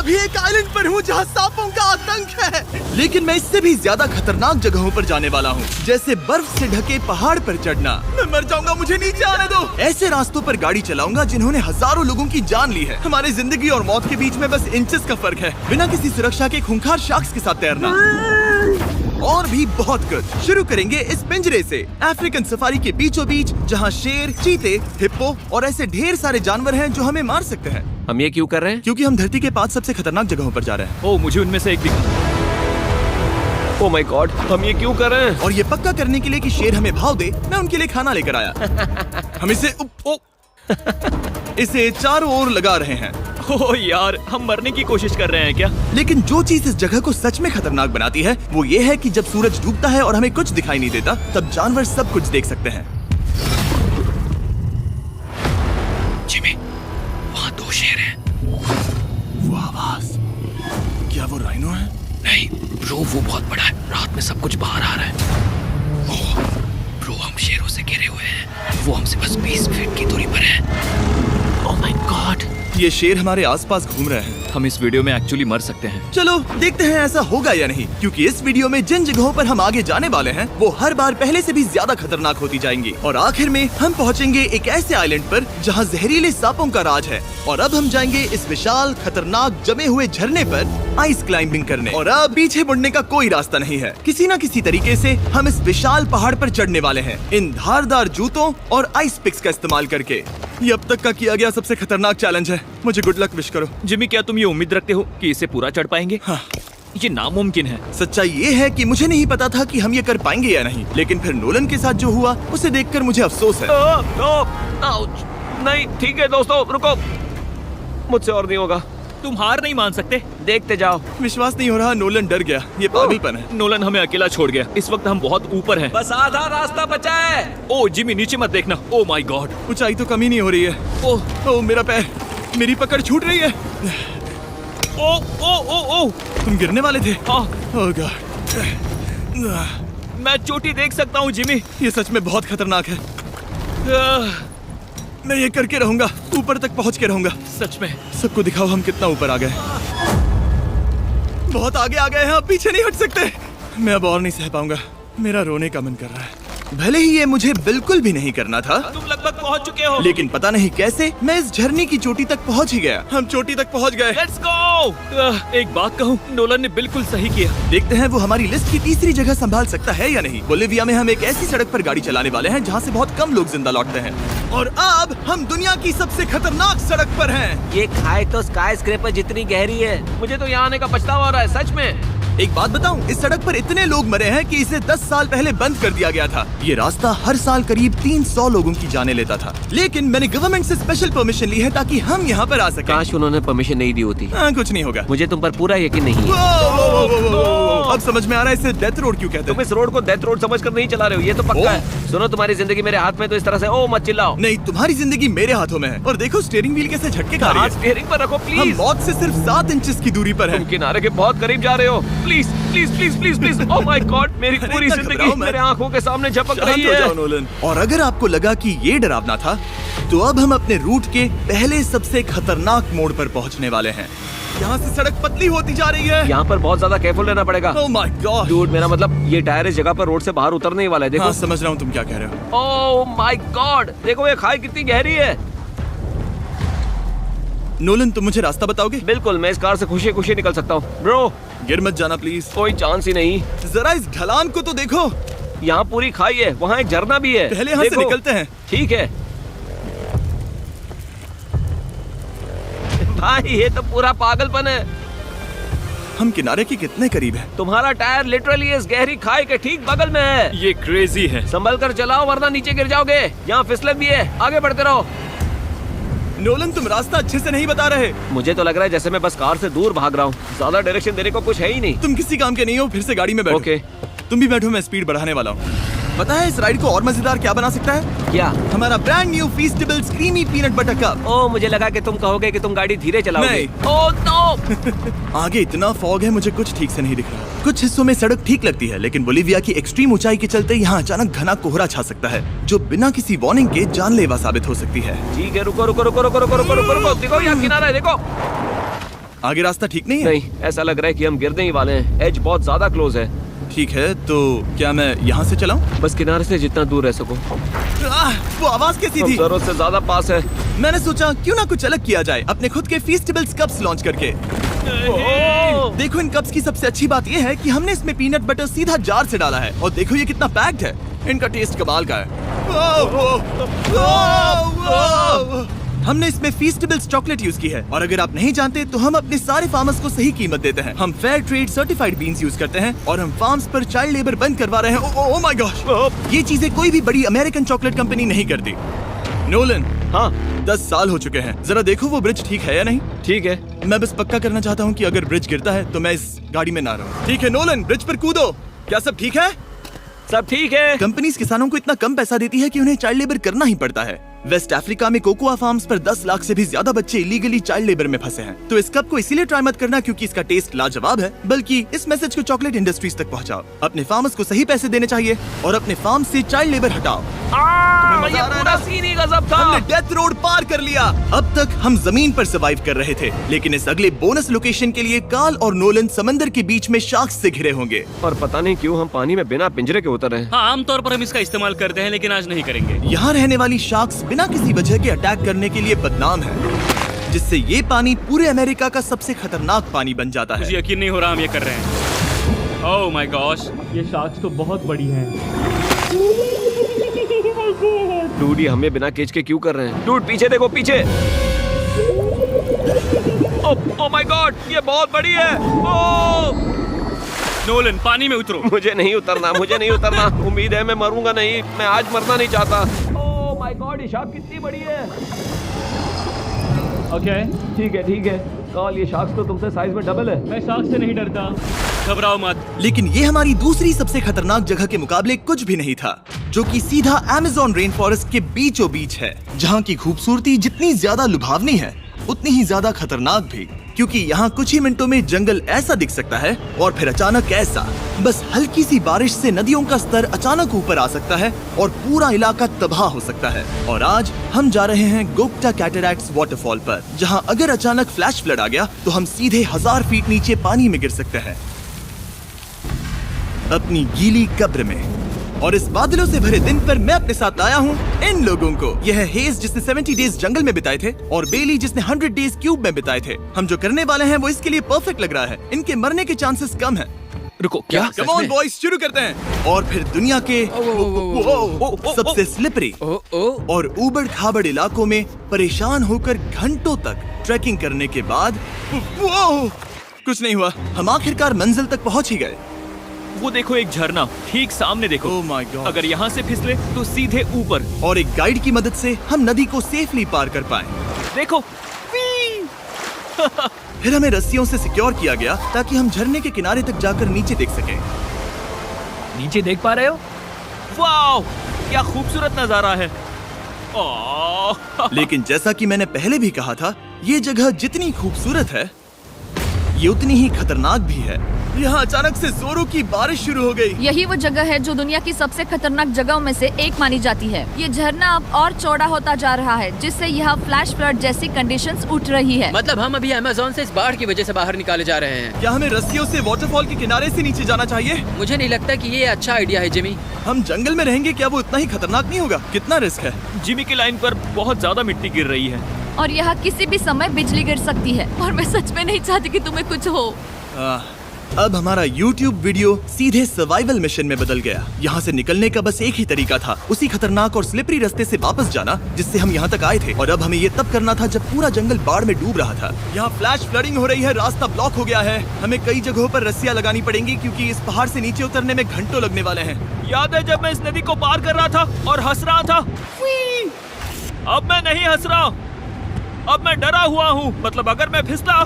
अभी एक आइलैंड पर हूँ जहाँ सांपों का आतंक है, लेकिन मैं इससे भी ज्यादा खतरनाक जगहों पर जाने वाला हूँ, जैसे बर्फ से ढके पहाड़ पर चढ़ना। मैं मर जाऊंगा, मुझे नीचे आने दो। ऐसे रास्तों पर गाड़ी चलाऊंगा जिन्होंने हजारों लोगों की जान ली है। हमारी जिंदगी और मौत के बीच में बस इंचेस का फर्क है। बिना किसी सुरक्षा के खूंखार शार्क्स के साथ तैरना और भी बहुत कुछ। शुरू करेंगे इस पिंजरे से, अफ्रीकन सफारी के बीचों बीच, जहाँ शेर, चीते, हिप्पो और ऐसे ढेर सारे जानवर हैं जो हमें मार सकते हैं। हम ये क्यों कर रहे हैं? क्योंकि हम धरती के 5 सबसे खतरनाक जगहों पर जा रहे हैं। ओह, मुझे उनमें से एक दिखा। ओह माय गॉड, हम ये क्यों कर रहे हैं? और ये पक्का करने के लिए कि शेर हमें भाव दे, मैं उनके लिए खाना लेकर आया। हम इसे चारों ओर लगा रहे हैं। ओह यार, हम मरने की कोशिश कर रहे हैं क्या? लेकिन जो चीज इस जगह को सच में खतरनाक बनाती है वो ये है कि जब सूरज डूबता है और हमें कुछ दिखाई नहीं देता, तब जानवर सब कुछ देख सकते हैं। जिमी, वहाँ 2 शेर हैं। वो आवाज, क्या वो राइनो है? नहीं ब्रो, वो बहुत बड़ा है। रात में सब कुछ बाहर आ रहा है। ओह ब्रो, हम शेरों से घिरे हुए हैं। वो हमसे बस 20 फीट की दूरी पर है। ओह माय गॉड, ये शेर हमारे आसपास घूम रहे हैं। हम इस वीडियो में एक्चुअली मर सकते हैं। चलो देखते हैं ऐसा होगा या नहीं, क्योंकि इस वीडियो में जिन जगहों पर हम आगे जाने वाले हैं वो हर बार पहले से भी ज्यादा खतरनाक होती जाएंगी। और आखिर में हम पहुंचेंगे एक ऐसे आइलैंड पर जहां जहरीले सांपों का राज है। और अब हम जाएंगे इस विशाल खतरनाक जमे हुए झरने पर आइस क्लाइंबिंग करने। और अब पीछे मुड़ने का कोई रास्ता नहीं है। किसी न किसी तरीके से हम इस विशाल पहाड़ पर चढ़ने वाले हैं, इन धारदार जूतों और आइस पिक्स का इस्तेमाल करके। ये अब तक का किया गया सबसे खतरनाक चैलेंज है। मुझे गुड लक विश करो। जिमी, क्या तुम ये उम्मीद रखते हो कि इसे पूरा चढ़ पाएंगे? हाँ। ये नामुमकिन है। सच्चाई ये है कि मुझे नहीं पता था कि हम ये कर पाएंगे या नहीं, लेकिन फिर नोलन के साथ जो हुआ उसे देखकर मुझे अफसोस है। नहीं ठीक है दोस्तों, रुको, मुझसे और नहीं होगा। तुम हार नहीं मान सकते। देखते जाओ। विश्वास नहीं हो रहा, नोलन डर गया। ये पागलपन है। नोलन हमें अकेला छोड़ गया। इस वक्त हम बहुत ऊपर हैं। बस आधा रास्ता बचा है। ओह जिमी, नीचे मत देखना। ओह माय गॉड, ऊंचाई तो कमी नहीं हो रही है। ओह मेरा पैर, मेरी पकड़ छूट रही है। ओह ओह ओह ओह, तुम गिरने वाले थे। ओह गॉड, मैं चोटी देख सकता हूँ जिमी। ये सच में बहुत खतरनाक है। मैं ये करके रहूंगा, ऊपर तक पहुंच के रहूंगा। सच में। सबको दिखाओ हम कितना ऊपर आ गए। बहुत आगे आ गए हैं, अब पीछे नहीं हट सकते। मैं अब और नहीं सह पाऊंगा, मेरा रोने का मन कर रहा है। भले ही ये मुझे बिल्कुल भी नहीं करना था, तुम लगभग पहुंच चुके हो, लेकिन पता नहीं कैसे मैं इस झरने की चोटी तक पहुंच ही गया। हम चोटी तक पहुंच गए। Let's go. एक बात कहूँ, नोलन ने बिल्कुल सही किया। देखते हैं वो हमारी लिस्ट की तीसरी जगह संभाल सकता है या नहीं। बोलिविया में हम एक ऐसी सड़क पर गाड़ी चलाने वाले हैं जहाँ से बहुत कम लोग जिंदा लौटते हैं। और अब हम दुनिया की सबसे खतरनाक सड़क पर हैं। ये खाई तो स्काई स्क्रैपर जितनी गहरी है। मुझे तो यहाँ आने का पछतावा हो रहा है, सच में। एक बात बताऊं, इस सड़क पर इतने लोग मरे हैं कि इसे 10 साल पहले बंद कर दिया गया था। ये रास्ता हर साल करीब 300 लोगों की जाने लेता था, लेकिन मैंने गवर्नमेंट से स्पेशल परमिशन ली है ताकि हम यहाँ पर आ सकें। काश उन्होंने परमिशन नहीं दी होती। कुछ नहीं होगा। मुझे तुम पर पूरा यकीन नहीं है। अब समझ में आ रहा है इसे डेथ रोड क्यों कहते तुम इस रोड को डेथ रोड समझकर नहीं चला रहे हो, ये तो पक्का है। सुनो, तुम्हारी जिंदगी मेरे हाथ में, तो इस तरह से ओ मत चिल्लाओ। नहीं, तुम्हारी जिंदगी मेरे हाथों में है। और देखो स्टीयरिंग व्हील कैसे झटके खा रही है। स्टीयरिंग पर रखो हम प्लीज। मौत से सिर्फ 7 इंचेस की दूरी पर हैं। तुम किनारे के बहुत करीब जा रहे हो। Please please please please please. Oh my God, मेरी पूरी जिंदगी मेरे आंखों के सामने झपक रही शांत हो जाओ है। नोलन। और अगर आपको लगा कि ये डरावना था, तो अब हम अपने रूट के पहले सबसे खतरनाक मोड़ पर पहुंचने वाले हैं। यहाँ से सड़क पतली होती जा रही है। यहाँ पर बहुत ज्यादा केयरफुल रहना पड़ेगा। Oh my God. डूड, मेरा मतलब ये टायर इस जगह पर रोड से बाहर उतरने ही वाला है। देखो। हाँ, समझ रहा हूँ तुम क्या कह रहे हो। ओह माय गॉड, देखो ये खाई कितनी गहरी है। नोलन, तुम मुझे रास्ता बताओगे? बिल्कुल, मैं इस कार से खुशी खुशी निकल सकता हूँ। ब्रो, गिर मत जाना प्लीज। कोई चांस ही नहीं। जरा इस ढलान को तो देखो। यहाँ पूरी खाई है, वहाँ एक झरना भी है। पहले यहाँ से निकलते हैं। ठीक है भाई, ये तो पूरा पागलपन है। हम किनारे के कितने करीब हैं? तुम्हारा टायर लिटरली इस गहरी खाई के ठीक बगल में है। ये क्रेजी है। संभल कर चलाओ वरना नीचे गिर जाओगे। यहाँ फिसलन भी है, आगे बढ़ते रहो। नोलन, तुम रास्ता अच्छे से नहीं बता रहे। मुझे तो लग रहा है जैसे मैं बस कार से दूर भाग रहा हूँ। ज्यादा डायरेक्शन देने को कुछ है ही नहीं। तुम किसी काम के नहीं हो, फिर से गाड़ी में बैठो। ओके। तुम भी बैठो, मैं स्पीड बढ़ाने वाला हूँ। पता है इस राइड को और मजेदार क्या बना सकता है? क्या? हमारा brand new Feastables creamy peanut butter cup. Oh, मुझे लगा कि तुम कहोगे कि तुम गाड़ी धीरे चलाओगे। नहीं। Oh no. आगे इतना फॉग है, मुझे कुछ ठीक से नहीं दिख रहा। कुछ हिस्सों में सड़क ठीक लगती है, लेकिन बोलिविया की एक्सट्रीम ऊंचाई के चलते यहाँ अचानक घना कोहरा छा सकता है, जो बिना किसी वार्निंग के जानलेवा साबित हो सकती है। ठीक है, रुको रुको रुको रुको रुको रुको रुको रुको। देखो यहाँ किनारा है, देखो। आगे रास्ता ठीक नहीं है? नहीं, ऐसा लग रहा है कि हम गिरने ही वाले हैं। एज बहुत ज्यादा क्लोज है। ठीक है, तो क्या मैं यहाँ से चलाऊं? बस किनारे से जितना दूर रह सको। वो आवाज कैसी हम थी? जरूरत से ज्यादा पास है। मैंने सोचा क्यों ना कुछ अलग किया जाए अपने खुद के फीस्टेबल्स कप्स लॉन्च करके। देखो इन कप्स की सबसे अच्छी बात ये है कि हमने इसमें पीनट बटर सीधा जार से डाला है और देखो ये कितना पैक्ड है। इनका टेस्ट कमाल का है। हमने इसमें फीस्टेबल्स चॉकलेट यूज की है और अगर आप नहीं जानते तो हम अपने सारे फार्मर्स को सही कीमत देते हैं। हम fair trade certified beans use करते हैं और हम फार्म्स पर चाइल्ड लेबर बंद करवा रहे हैं। ओह माय गॉश, ये चीजें कोई भी बड़ी अमेरिकन चॉकलेट कंपनी नहीं करती। नोलन, हाँ 10 साल हो चुके हैं, जरा देखो वो ब्रिज ठीक है या नहीं। ठीक है। मैं बस पक्का करना चाहता हूँ कि अगर ब्रिज गिरता है तो मैं इस गाड़ी में ना रहूं। ठीक है नोलन, ब्रिज पर कूदो। क्या सब ठीक है? सब ठीक है। कंपनीज किसानों को इतना कम पैसा देती है कि उन्हें चाइल्ड लेबर करना ही पड़ता है। वेस्ट अफ्रीका में कोकोआ फार्म्स पर 10 लाख से भी ज्यादा बच्चे इलीगली चाइल्ड लेबर में फंसे हैं। तो इस कप को इसीलिए ट्राई मत करना क्योंकि इसका टेस्ट लाजवाब है, बल्कि इस मैसेज को चॉकलेट इंडस्ट्रीज तक पहुंचाओ। अपने फार्मर्स को सही पैसे देने चाहिए और अपने फार्म से चाइल्ड लेबर हटाओ। ये पूरा सीन ही गजब था। हमने डेथ रोड पार कर लिया। अब तक हम जमीन पर सर्वाइव कर रहे थे, लेकिन इस अगले बोनस लोकेशन के लिए कार्ल और नोलन समंदर के बीच में शार्क्स से घिरे होंगे। और पता नहीं क्यों हम पानी में बिना पिंजरे के उतर रहे हैं। हाँ, आमतौर पर हम इसका इस्तेमाल करते हैं लेकिन आज नहीं करेंगे। यहाँ रहने वाली शार्क्स बिना किसी वजह के अटैक करने के लिए बदनाम है, जिससे ये पानी पूरे अमेरिका का सबसे खतरनाक पानी बन जाता है। मुझे यकीन नहीं हो रहा हम ये कर रहे हैं। ओह माय गॉश, ये शार्क्स तो बहुत बड़ी हैं। डूड, ये हमें बिना केज के क्यों कर रहे हैं? डूड पीछे देखो, पीछे। ओह माय गॉड, ये बहुत बड़ी है। ओह नोलन, पानी में उतरो। मुझे नहीं उतरना, मुझे नहीं उतरना। उम्मीद है मैं मरूंगा नहीं। मैं आज मरना नहीं चाहता। ओह माय गॉड, ये शार्क कितनी बड़ी है। ओके, ठीक है ठीक है। कार्ल, ये शार्क तो तुमसे साइज में डबल है। मैं शार्क से नहीं डरता, घबराओ मत। लेकिन ये हमारी दूसरी सबसे खतरनाक जगह के मुकाबले कुछ भी नहीं था, जो कि सीधा अमेज़न रेन फॉरेस्ट के बीचों बीच है, जहाँ की खूबसूरती जितनी ज्यादा लुभावनी है उतनी ही ज्यादा खतरनाक भी, क्योंकि यहाँ कुछ ही मिनटों में जंगल ऐसा दिख सकता है और फिर अचानक ऐसा। बस हल्की सी बारिश से नदियों का स्तर अचानक ऊपर आ सकता है और पूरा इलाका तबाह हो सकता है। और आज हम जा रहे हैं गोक्टा कैटरैक्ट्स वाटरफॉल पर, जहाँ अगर अचानक फ्लैश फ्लड आ गया तो हम सीधे 1000 फीट नीचे पानी में गिर सकते हैं, अपनी गीली कब्र में। और इस बादलों से भरे दिन पर मैं अपने साथ लाया हूँ इन लोगों को। यह है हेज जिसने 70 डेज जंगल में बिताए थे और बेली जिसने 100 डेज क्यूब में बिताए थे। हम जो करने वाले हैं वो इसके लिए परफेक्ट लग रहा है। इनके मरने के चांसेस कम हैं। रुको, क्या? कम ऑन बॉयज, शुरू करते हैं। और फिर दुनिया के सबसे स्लिपरी और ऊबड़ खाबड़ इलाकों में परेशान होकर घंटों तक ट्रैकिंग करने के बाद कुछ नहीं हुआ। हम आखिरकार मंजिल तक पहुंच ही गए। वो देखो, एक झरना ठीक सामने देखो। Oh my God. अगर यहाँ से फिसले तो सीधे ऊपर। और एक गाइड की मदद से हम नदी को सेफली पार कर पाए। देखो। फिर हमें रस्सियों से सिक्योर किया गया ताकि हम झरने के किनारे तक जाकर नीचे देख सकें। नीचे देख पा रहे हो? वाओ, क्या खूबसूरत नजारा है। लेकिन जैसा कि मैंने पहले भी कहा था, ये जगह जितनी खूबसूरत है ये उतनी ही खतरनाक भी है। यहाँ अचानक से जोरों की बारिश शुरू हो गई। यही वो जगह है जो दुनिया की सबसे खतरनाक जगहों में से एक मानी जाती है। ये झरना अब और चौड़ा होता जा रहा है, जिससे यहाँ फ्लैश फ्लड जैसी कंडीशंस उठ रही है। मतलब हम अभी अमेज़न से इस बाढ़ की वजह से बाहर निकाले जा रहे हैं। क्या हमें रस्सियों से वाटरफॉल के किनारे से नीचे जाना चाहिए? मुझे नहीं लगता कि ये अच्छा आइडिया है जिमी। हम जंगल में रहेंगे, क्या वो उतना ही खतरनाक नहीं होगा? कितना रिस्क है? जिमी की लाइन पर बहुत ज्यादा मिट्टी गिर रही है और यहाँ किसी भी समय बिजली गिर सकती है और मैं सच में नहीं चाहती कि तुम्हें कुछ हो। अब हमारा YouTube वीडियो सीधे सर्वाइवल मिशन में बदल गया। यहाँ से निकलने का बस एक ही तरीका था, उसी खतरनाक और स्लिपरी रास्ते से वापस जाना जिससे हम यहाँ तक आए थे। और अब हमें ये तब करना था जब पूरा जंगल बाढ़ में डूब रहा था। यहाँ फ्लैश फ्लडिंग हो रही है, रास्ता ब्लॉक हो गया है। हमें कई जगहों पर रस्सियाँ लगानी पड़ेंगी क्योंकि इस पहाड़ से नीचे उतरने में घंटों लगने वाले हैं। याद है जब मैं इस नदी को पार कर रहा था और हंस रहा था? अब मैं नहीं हंस रहा, अब मैं डरा हुआ हूँ। मतलब अगर मैं फिसला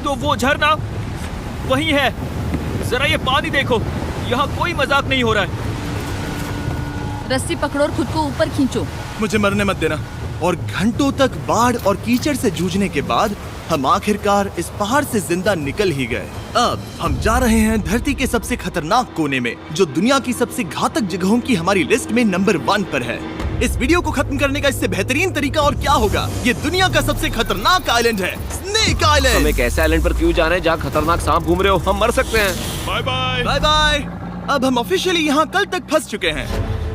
तो वो झरना वही है। जरा ये पानी देखो, यहाँ कोई मजाक नहीं हो रहा है। रस्सी पकड़ो और खुद को ऊपर खींचो। मुझे मरने मत देना। और घंटों तक बाढ़ और कीचड़ से जूझने के बाद हम आखिरकार इस पहाड़ से जिंदा निकल ही गए। अब हम जा रहे हैं धरती के सबसे खतरनाक कोने में, जो दुनिया की सबसे घातक जगहों की हमारी लिस्ट में नंबर 1 पर है। इस वीडियो को खत्म करने का इससे बेहतरीन तरीका और क्या होगा? ये दुनिया का सबसे खतरनाक आइलैंड है, स्नेक हम आइलैंड। एक ऐसे आइलैंड पर क्यों जा रहे हैं जहाँ खतरनाक सांप घूम रहे हो? हम मर सकते हैं। Bye bye. Bye bye. अब हम ऑफिशियली यहाँ कल तक फंस चुके हैं।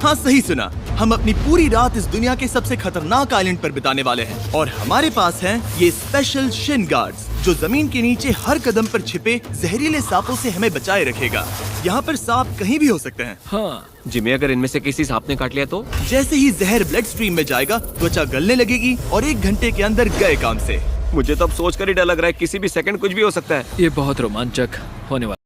हाँ, सही सुना। हम अपनी पूरी रात इस दुनिया के सबसे खतरनाक आइलैंड पर बिताने वाले हैं और हमारे पास हैं ये स्पेशल शिन गार्ड्स जो जमीन के नीचे हर कदम पर छिपे जहरीले सांपों से हमें बचाए रखेगा। यहाँ पर सांप कहीं भी हो सकते हैं। हाँ जिमी, अगर इनमें से किसी सांप ने काट लिया तो? जैसे ही जहर ब्लड स्ट्रीम में जाएगा, त्वचा गलने लगेगी और 1 घंटे के अंदर गए काम से। मुझे तो अब सोच कर ही डर लग रहा है, किसी भी सेकंड कुछ भी हो सकता है। ये बहुत रोमांचक होने वाला